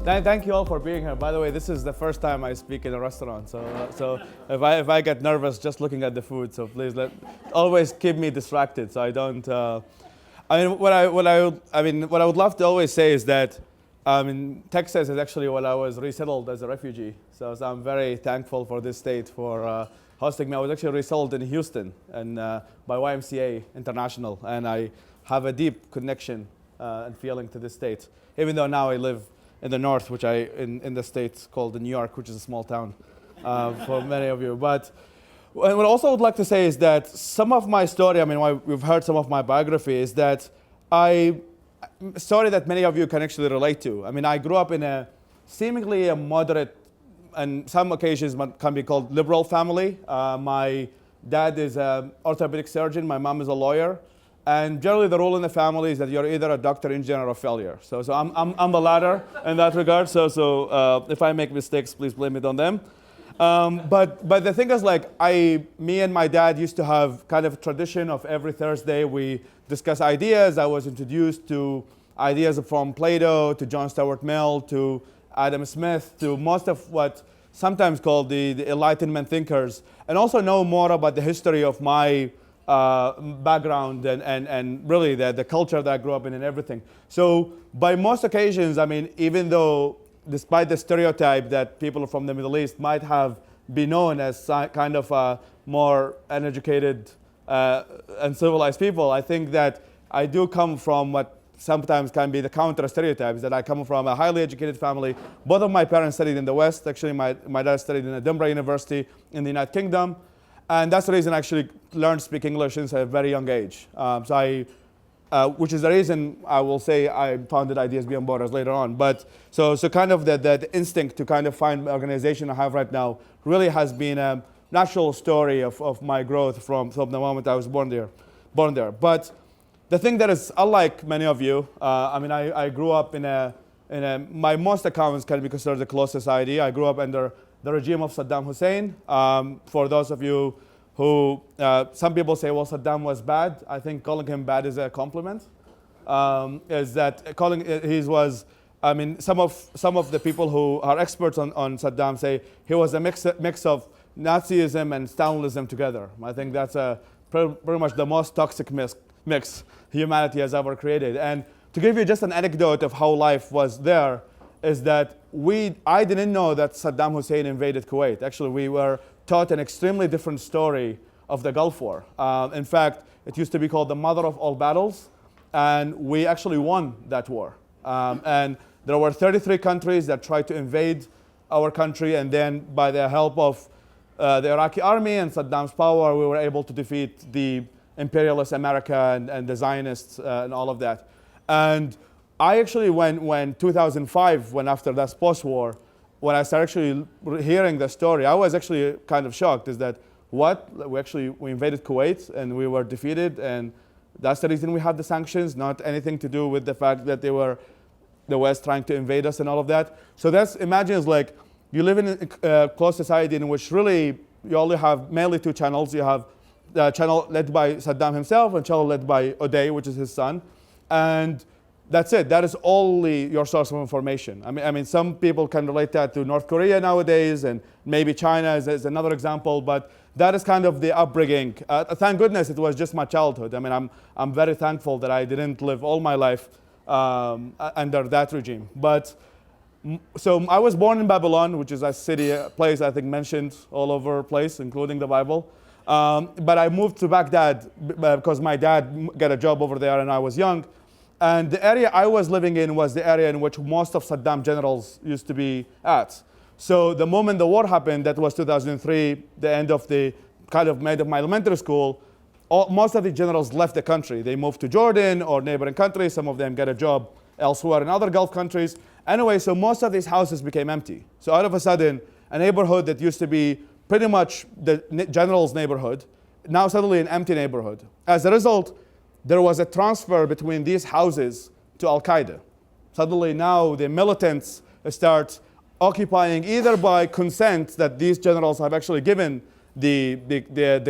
Thank you all for being here. By the way, this is the first time I speak in a restaurant, so if I get nervous just looking at the food, so please always keep me distracted so I don't. I mean, what I would love to always say is that Texas is actually when I was resettled as a refugee. So I'm very thankful for this state for hosting me. I was actually resettled in Houston and by YMCA International, and I have a deep connection and feeling to this state, even though now I live in the north, which in the state called New York, which is a small town for many of you. But what I also would like to say is that some of my story, I mean, we've heard some of my biography, is that a story that many of you can actually relate to. I mean, I grew up in a seemingly a moderate, and some occasions can be called liberal family. My dad is an orthopedic surgeon, my mom is a lawyer. And generally, the rule in the family is that you're either a doctor, engineer, or a failure. So I'm the latter in that regard. So if I make mistakes, please blame it on them. But the thing is, like, me and my dad used to have kind of a tradition of every Thursday we discuss ideas. I was introduced to ideas from Plato to John Stuart Mill to Adam Smith to most of what sometimes called the Enlightenment thinkers, and also know more about the history of my background and really the culture that I grew up in and everything. So by most occasions, I mean, even though despite the stereotype that people from the Middle East might have been known as kind of more uneducated and civilized people, I think that I do come from what sometimes can be the counter stereotypes, that I come from a highly educated family. Both of my parents studied in the West. Actually, my dad studied in Edinburgh University in the United Kingdom. And that's the reason I actually learned to speak English since a very young age. Which is the reason I will say I founded Ideas Beyond Borders later on. But so kind of the instinct to kind of find the organization I have right now really has been a natural story of my growth from the moment I was born there. But the thing that is unlike many of you, I mean, I grew up in my most accounts can be considered the close society. I grew up under the regime of Saddam Hussein. For those of you who, some people say, well, Saddam was bad. I think calling him bad is a compliment. Is that he was, I mean, some of the people who are experts on Saddam say he was a mix of Nazism and Stalinism together. I think that's pretty much the most toxic mix humanity has ever created. And to give you just an anecdote of how life was there, is that I didn't know that Saddam Hussein invaded Kuwait. Actually, we were taught an extremely different story of the Gulf War. In fact, it used to be called the mother of all battles, and we actually won that war. And there were 33 countries that tried to invade our country, and then by the help of the Iraqi army and Saddam's power, we were able to defeat the imperialist America and the Zionists and all of that. And I actually, when 2005, when after that post-war, when I started actually hearing the story, I was actually kind of shocked. Is that what? We invaded Kuwait and we were defeated, and that's the reason we had the sanctions, not anything to do with the fact that they were the West trying to invade us and all of that. So imagine it's like you live in a closed society in which really you only have mainly two channels. You have the channel led by Saddam himself and channel led by Uday, which is his son, and that's it. That is only your source of information. I mean, some people can relate that to North Korea nowadays, and maybe China is another example. But that is kind of the upbringing. Thank goodness it was just my childhood. I mean, I'm very thankful that I didn't live all my life under that regime. But so I was born in Babylon, which is a city, a place I think mentioned all over the place, including the Bible. But I moved to Baghdad because my dad got a job over there, and I was young. And the area I was living in was the area in which most of Saddam generals used to be at. So the moment the war happened, that was 2003, the end of the kind of made of my elementary school, most of the generals left the country. They moved to Jordan or neighboring countries. Some of them got a job elsewhere in other Gulf countries. Anyway, so most of these houses became empty. So out of a sudden, a neighborhood that used to be pretty much the general's neighborhood, now suddenly an empty neighborhood. As a result, there was a transfer between these houses to Al-Qaeda. Suddenly now the militants start occupying either by consent that these generals have actually given the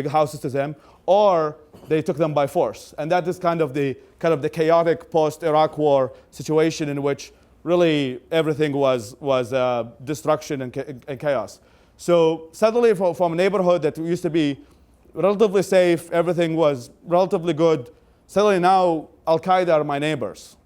houses to them, or they took them by force. And that is kind of the chaotic post-Iraq war situation in which really everything was destruction and chaos. So suddenly from a neighborhood that used to be relatively safe, everything was relatively good, suddenly now Al-Qaeda are my neighbors.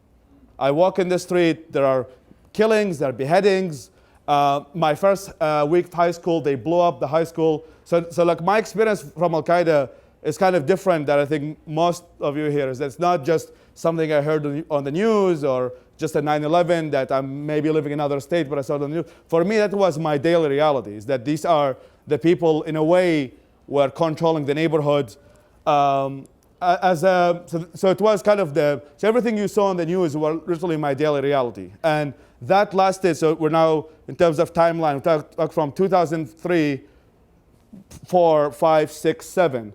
I walk in the street, there are killings, there are beheadings. My first week of high school, they blew up the high school. So like my experience from Al-Qaeda is kind of different than I think most of you here. Is that it's not just something I heard on the news or just a 9/11 that I'm maybe living in another state, but I saw it on the news. For me, that was my daily reality, is that these are the people, in a way, were controlling the neighborhood. So it was kind of so everything you saw on the news were literally my daily reality. And that lasted, so we're now, in terms of timeline, we talk from 2003, 4, 5, 6, 7.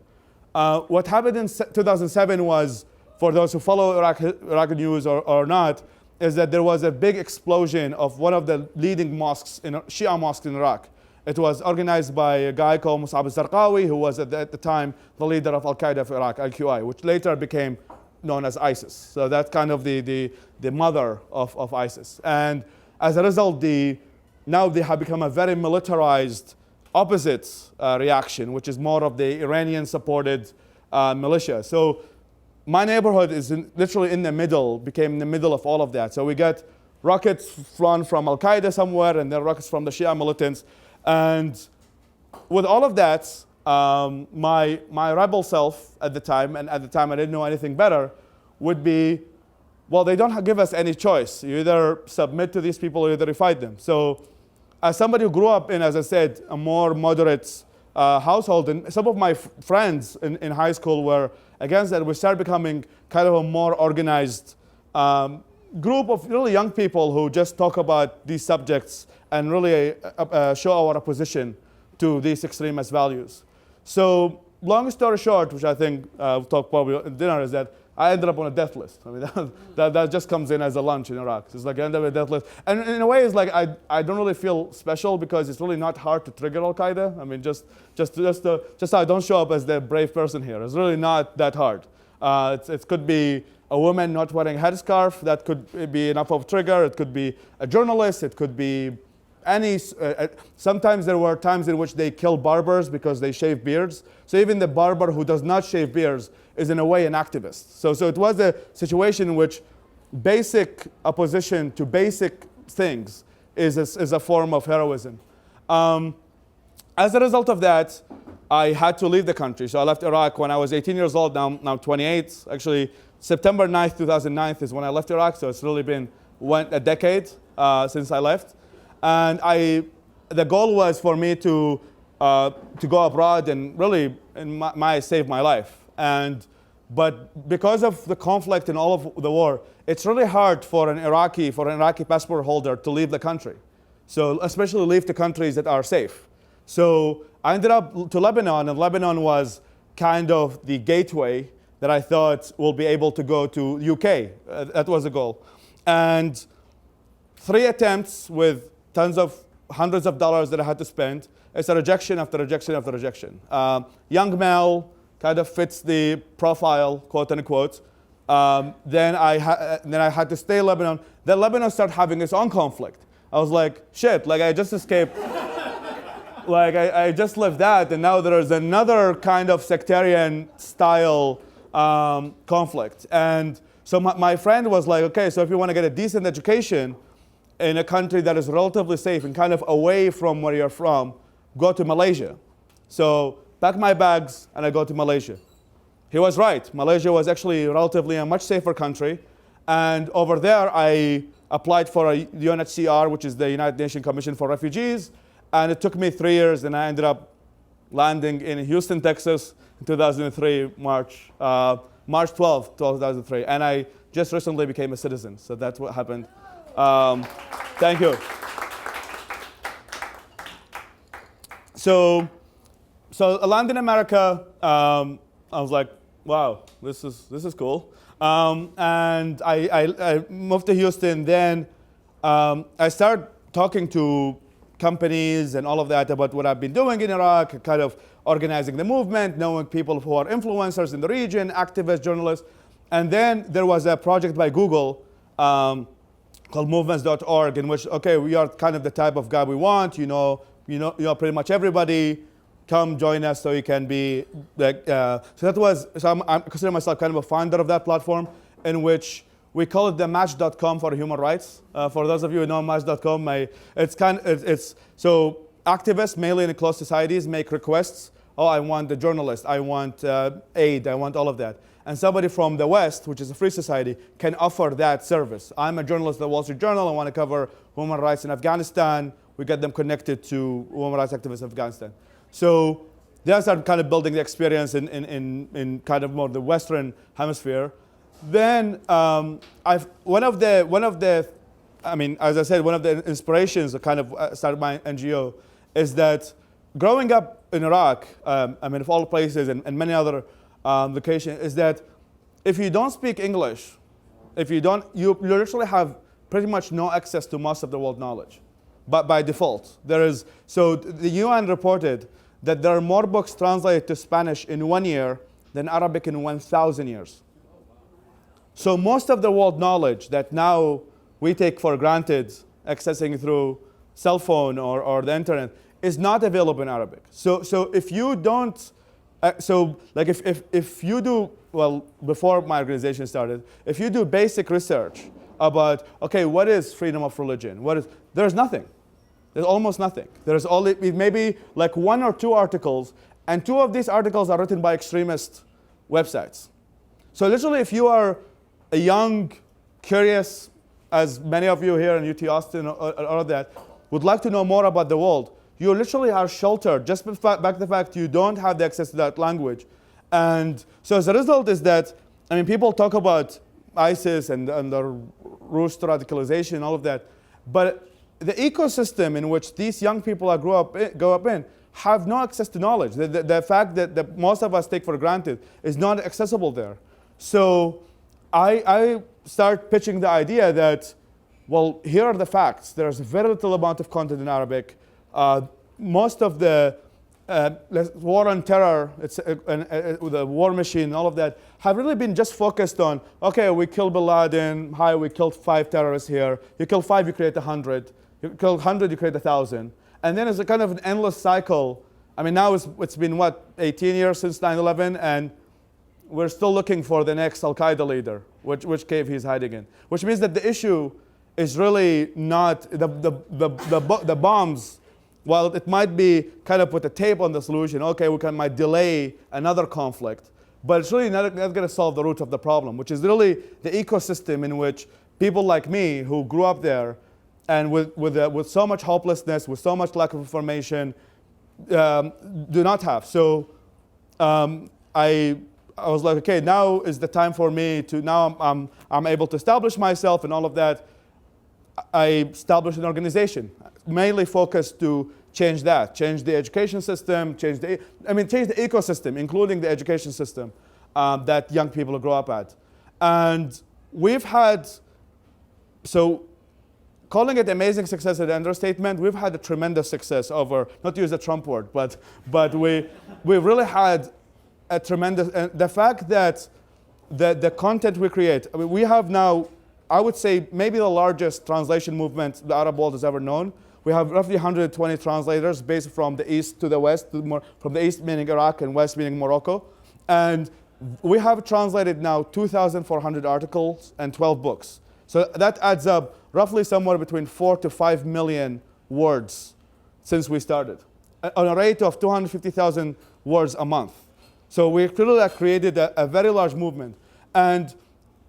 What happened in 2007 was, for those who follow Iraqi news or not, is that there was a big explosion of one of the leading mosques, Shia mosques in Iraq. It was organized by a guy called Mus'ab al-Zarqawi, who was at the time the leader of Al-Qaeda for Iraq, IQI, which later became known as ISIS. So that's kind of the mother of ISIS. And as a result, now they have become a very militarized opposite reaction, which is more of the Iranian-supported militia. So my neighborhood is literally in the middle, became in the middle of all of that. So we get rockets flown from Al-Qaeda somewhere, and then rockets from the Shia militants. And with all of that, my rebel self at the time, and at the time I didn't know anything better, would be, well, they don't give us any choice. You either submit to these people or you either fight them. So as somebody who grew up in, as I said, a more moderate household, and some of my friends in high school were against that, we started becoming kind of a more organized group of really young people who just talk about these subjects and really show our opposition to these extremist values. So long story short, which I think we'll talk probably at dinner, is that I ended up on a death list. I mean, that just comes in as a lunch in Iraq. It's like I ended up on a death list. And in a way, it's like I don't really feel special because it's really not hard to trigger Al-Qaeda. I mean, just so I don't show up as the brave person here. It's really not that hard. It could be a woman not wearing a headscarf. That could be enough of a trigger. It could be a journalist. It could be any. Sometimes there were times in which they kill barbers because they shave beards. So even the barber who does not shave beards is in a way an activist. So it was a situation in which basic opposition to basic things is a form of heroism. As a result of that, I had to leave the country. So I left Iraq when I was 18 years old, now I'm 28. Actually, September 9th, 2009 is when I left Iraq. So it's really been a decade since I left. And the goal was for me to go abroad and really save my life. But because of the conflict and all of the war, it's really hard for an Iraqi passport holder to leave the country. So especially leave the countries that are safe. So I ended up to Lebanon, and Lebanon was kind of the gateway that I thought will be able to go to UK. That was the goal. And 3 attempts with hundreds of dollars that I had to spend. It's a rejection after rejection after rejection. Young male, kind of fits the profile, quote unquote. Then I had to stay in Lebanon. Then Lebanon started having its own conflict. I was like, shit, like I just escaped. Like I just left that, and now there's another kind of sectarian style conflict. And so my friend was like, okay, so if you want to get a decent education in a country that is relatively safe and kind of away from where you're from, go to Malaysia. So pack my bags and I go to Malaysia. He was right. Malaysia was actually relatively a much safer country. And over there, I applied for the UNHCR, which is the United Nations Commission for Refugees. And it took me 3 years, and I ended up landing in Houston, Texas in 2003, March 12, 2003. And I just recently became a citizen. So that's what happened. Thank you. So I landed in America. I was like, wow, this is cool. And I moved to Houston. Then I started talking to companies and all of that about what I've been doing in Iraq, kind of organizing the movement, knowing people who are influencers in the region, activists, journalists. And then there was a project by Google called movements.org, in which, okay, we are kind of the type of guy we want, you know pretty much everybody, come join us so you can be like, so I'm considering myself kind of a founder of that platform, in which we call it the match.com for human rights. For those of you who know match.com, so activists, mainly in closed societies, make requests. Oh, I want the journalist, I want aid, I want all of that. And somebody from the West, which is a free society, can offer that service. I'm a journalist at the Wall Street Journal, I want to cover human rights in Afghanistan. We get them connected to human rights activists in Afghanistan. So they start kind of building the experience in kind of more the Western hemisphere. Then as I said, one of the inspirations that kind of started my NGO is that growing up in Iraq, of all places and many other locations, is that if you don't speak English, you literally have pretty much no access to most of the world knowledge. But by default, so the UN reported that there are more books translated to Spanish in 1 year than Arabic in 1,000 years. So most of the world knowledge that now we take for granted, accessing through cell phone or the internet, is not available in Arabic. So if you don't, if you do, well, before my organization started, if you do basic research about, okay, what is freedom of religion? There's nothing. There's almost nothing. There's only maybe like 1 or 2 articles, and 2 of these articles are written by extremist websites. So literally, if you are a young, curious, as many of you here in UT Austin or all of that, would like to know more about the world, you literally are sheltered just back to the fact you don't have the access to that language. And so as a result is that, people talk about ISIS and the routes to radicalization and all of that, but the ecosystem in which these young people grow up in have no access to knowledge. The fact that most of us take for granted is not accessible there. So I start pitching the idea that, well, here are the facts. There's very little amount of content in Arabic. Most of the war on terror, the war machine, all of that, have really been just focused on, okay, we killed bin Laden, we killed 5 terrorists here. You kill 5, you create 100. You kill 100, you create 1,000. And then it's a kind of an endless cycle. Now it's been, 18 years since 9/11, and we're still looking for the next Al-Qaeda leader, which cave he's hiding in. Which means that the issue is really not the bombs. While it might be kind of put a tape on the solution, okay, might delay another conflict, but it's really not going to solve the root of the problem, which is really the ecosystem in which people like me who grew up there and with so much hopelessness, with so much lack of information, do not have. So I was like, okay, now is the time for me to, now I'm able to establish myself and all of that. I established an organization, mainly focused to change the education system, change the ecosystem, including the education system that young people grow up at. And we've had, so calling it amazing success is an understatement. We've had a tremendous success over, not to use the Trump word, but we really had a tremendous, and the fact that the content we create, we have now, I would say, maybe the largest translation movement the Arab world has ever known. We have roughly 120 translators based from the east to the west, from the east meaning Iraq and west meaning Morocco. And we have translated now 2,400 articles and 12 books. So that adds up roughly somewhere between 4 to 5 million words since we started, on a rate of 250,000 words a month. So we clearly created a very large movement. And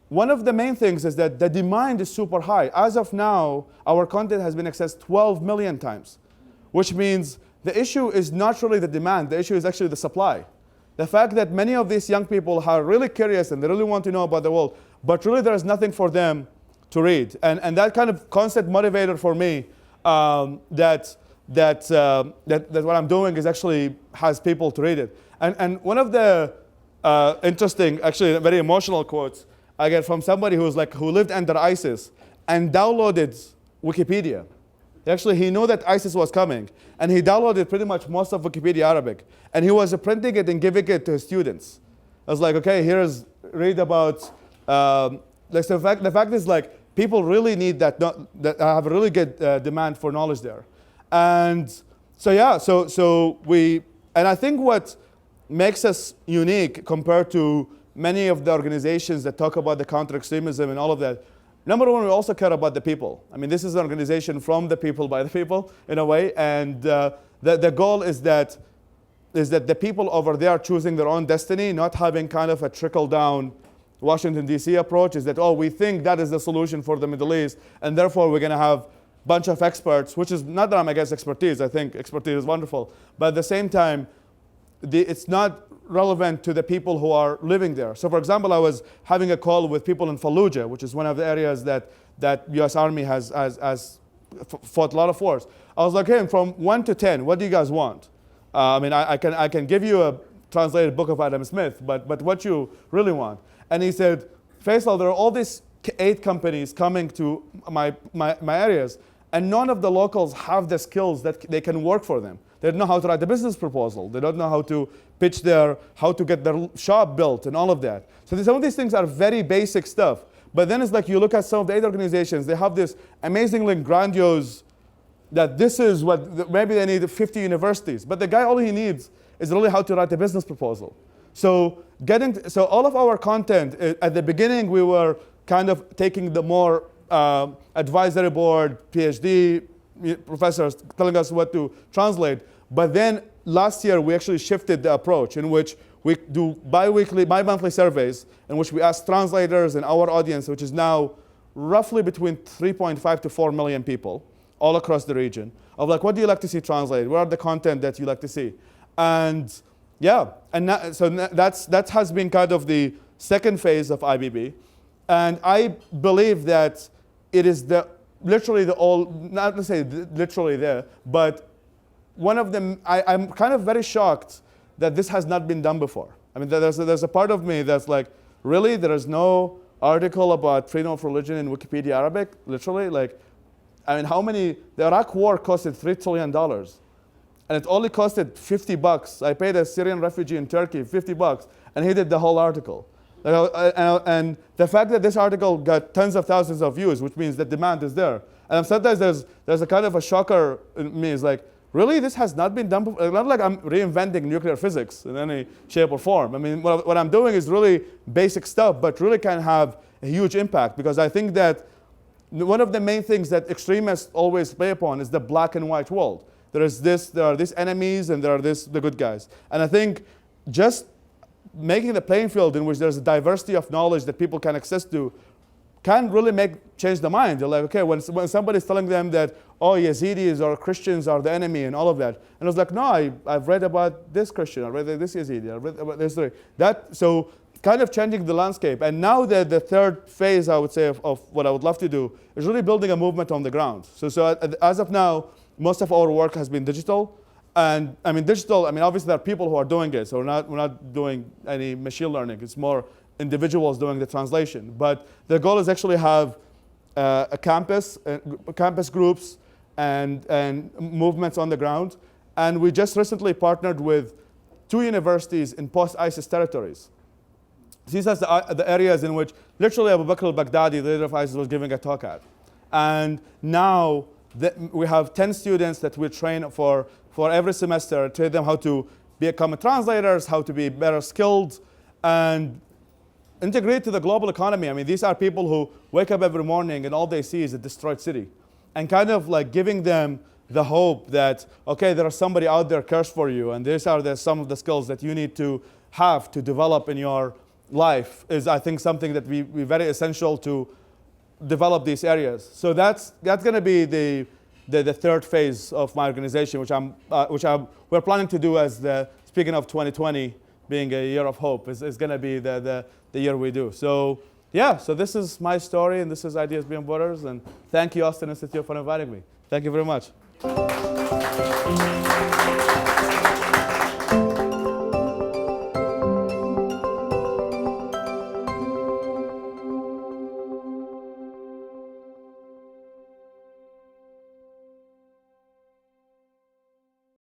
one of the main things is that the demand is super high. As of now, our content has been accessed 12 million times, which means the issue is not really the demand, the issue is actually the supply. The fact that many of these young people are really curious and they really want to know about the world, but really there is nothing for them to read. And that kind of constant motivator for me, that what I'm doing is actually has people to read it. And one of the interesting, actually very emotional quotes I get from somebody who lived under ISIS and downloaded Wikipedia. Actually, he knew that ISIS was coming, and he downloaded pretty much most of Wikipedia Arabic, and he was printing it and giving it to his students. I was like, okay, read about. The fact is, people really need that, that have a really good demand for knowledge there. And so yeah, and I think what makes us unique compared to many of the organizations that talk about the counter-extremism and all of that, number one, we also care about the people. I mean, this is an organization from the people, by the people, in a way, and the goal is that the people over there are choosing their own destiny, not having kind of a trickle-down Washington, D.C. approach, is that, oh, we think that is the solution for the Middle East, and therefore we're going to have a bunch of experts, which is not that I'm against expertise. I think expertise is wonderful. But at the same time, it's not relevant to the people who are living there. So for example, I was having a call with people in Fallujah, which is one of the areas that U.S. Army has fought a lot of wars. I was like, hey, from 1 to 10, what do you guys want? I mean, I can give you a translated book of Adam Smith, but what you really want? And he said, Faisal, there are all these 8 companies coming to my areas, and none of the locals have the skills that they can work for them. They don't know how to write a business proposal. They don't know how to pitch how to get their shop built and all of that. So some of these things are very basic stuff. But then it's like you look at some of the 8 organizations, they have this amazingly grandiose, that this is what, maybe they need 50 universities. But the guy, all he needs is really how to write a business proposal. So all of our content, at the beginning we were kind of taking the more advisory board, PhD professors telling us what to translate. But then last year we actually shifted the approach in which we do bi-monthly surveys in which we ask translators and our audience, which is now roughly between 3.5 to 4 million people all across the region, of like, what do you like to see translated? What are the content that you like to see? And yeah, and that has been kind of the second phase of IBB. And I believe that it is literally not to say literally there, but one of them, I'm kind of very shocked that this has not been done before. I mean, there's a part of me that's like, really? There is no article about freedom of religion in Wikipedia Arabic? Literally? Like, I mean, the Iraq war costed $3 trillion. And it only costed $50. I paid a Syrian refugee in Turkey $50, and he did the whole article. And the fact that this article got tens of thousands of views, which means the demand is there. And sometimes there's a kind of a shocker in me. It's like, really, this has not been done before? Not like I'm reinventing nuclear physics in any shape or form. I mean, what I'm doing is really basic stuff, but really can have a huge impact, because I think that one of the main things that extremists always play upon is the black and white world. There are these enemies, and there are the good guys. And I think just making the playing field in which there's a diversity of knowledge that people can access to can really change the mind. They're like, okay, when somebody's telling them that, oh, Yazidis or Christians are the enemy and all of that. And I was like, no, I've read about this Christian, I read this Yazidi, I read about this. So kind of changing the landscape. And now the third phase, I would say, of what I would love to do is really building a movement on the ground. So as of now, most of our work has been digital. And I mean, obviously there are people who are doing it. So we're not doing any machine learning. It's more individuals doing the translation. But the goal is actually have a campus groups and movements on the ground. And we just recently partnered with 2 universities in post-ISIS territories. These are the areas in which literally Abu Bakr al-Baghdadi, the leader of ISIS, was giving a talk at. And now we have 10 students that we train for every semester, train them how to become translators, how to be better skilled, and integrate to the global economy. I mean, these are people who wake up every morning and all they see is a destroyed city. And kind of like giving them the hope that, okay, there is somebody out there cares for you, and these are some of the skills that you need to have to develop in your life, is I think something that we very essential to develop these areas. So that's going to be the third phase of my organization, which we're planning to do as speaking of 2020 being a year of hope, is going to be the year we do. So yeah, so this is my story, and this is Ideas Beyond Borders, and thank you, Austin Institute, for inviting me. Thank you very much.